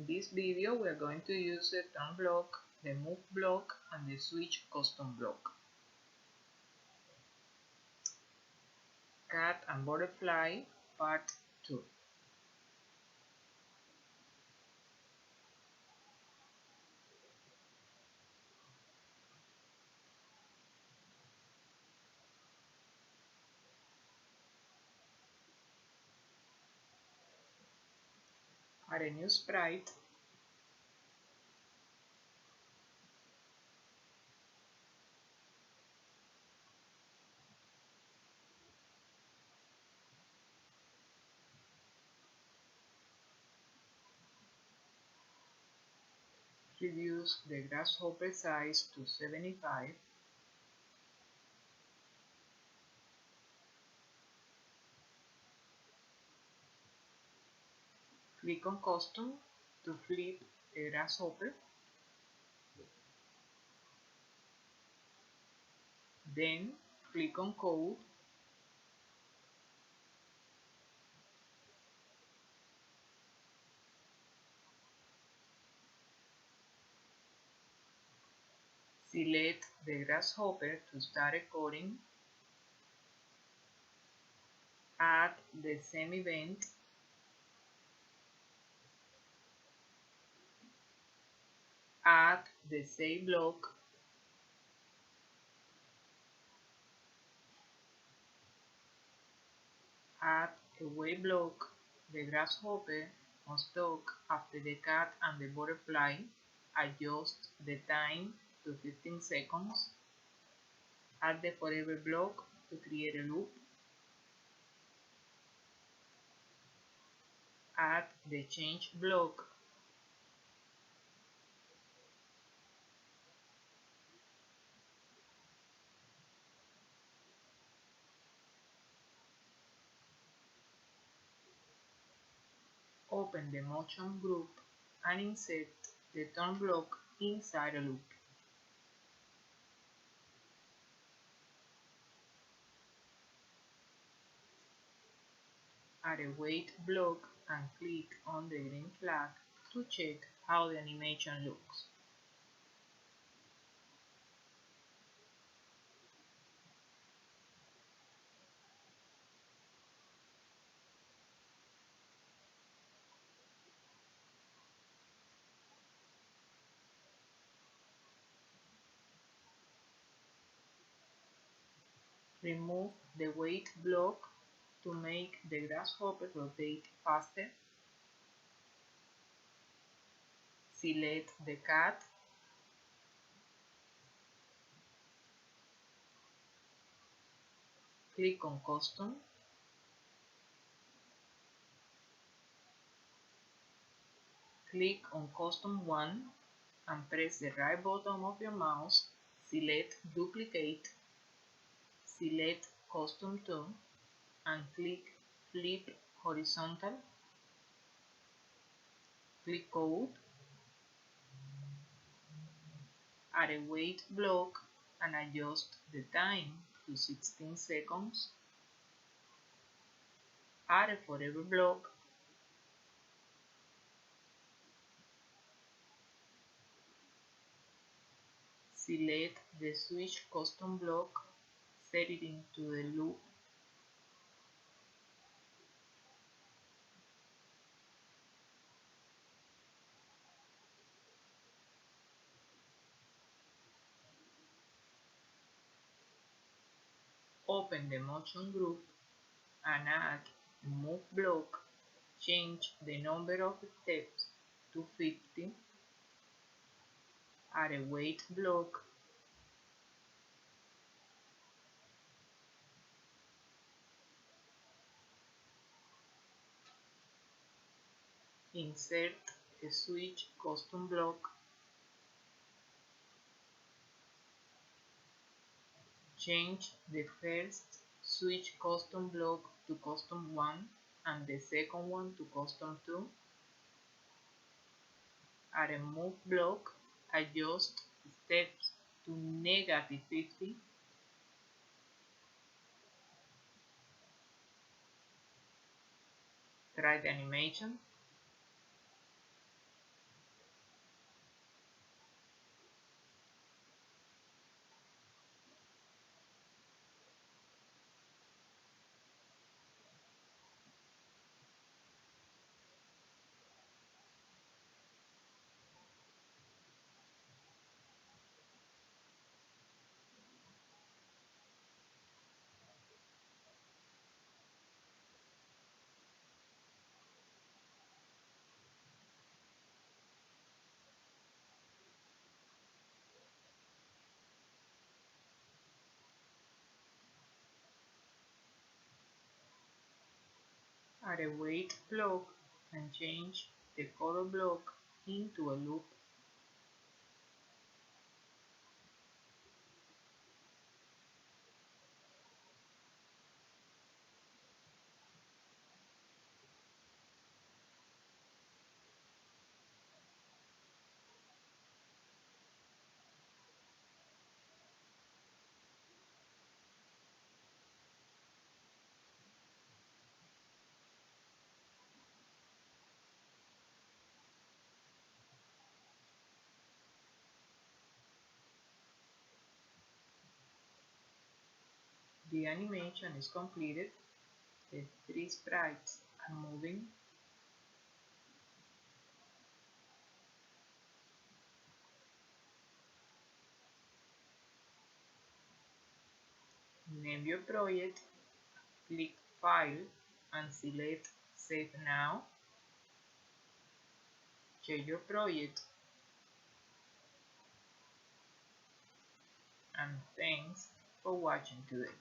In this video we are going to use the turn block, the move block and the switch custom block. Cat and butterfly part 2. Add a new sprite. Reduce the grasshopper size to 75. Click on custom to flip the grasshopper. Then click on code. Select the grasshopper to start recording. Add the same event. Add the save block. Add a wait block. The grasshopper must talk after the cat and the butterfly. Adjust the time to 15 seconds. Add the forever block to create a loop. Add the change block. Open the motion group and insert the turn block inside a loop. Add a wait block and click on the green flag to check how the animation looks. Remove the wait block to make the grasshopper rotate faster. Select the cat. Click on custom. Click on custom 1 and press the right button of your mouse. Select duplicate. Select custom 2 and click flip horizontal. Click code. Add a wait block and adjust the time to 16 seconds. Add a forever block. Select the switch custom block, set it into the loop. Open the motion group and add a move block. Change the number of steps to 50. Add a wait block. Insert a switch custom block. Change the first switch custom block to custom 1 and the second one to custom 2. Add a move block. Adjust steps to -50. Try the animation. Add a wait block and change the color block into a loop. The animation is completed. The three sprites are moving. Name your project, click File and select Save Now. Share your project, and thanks for watching today.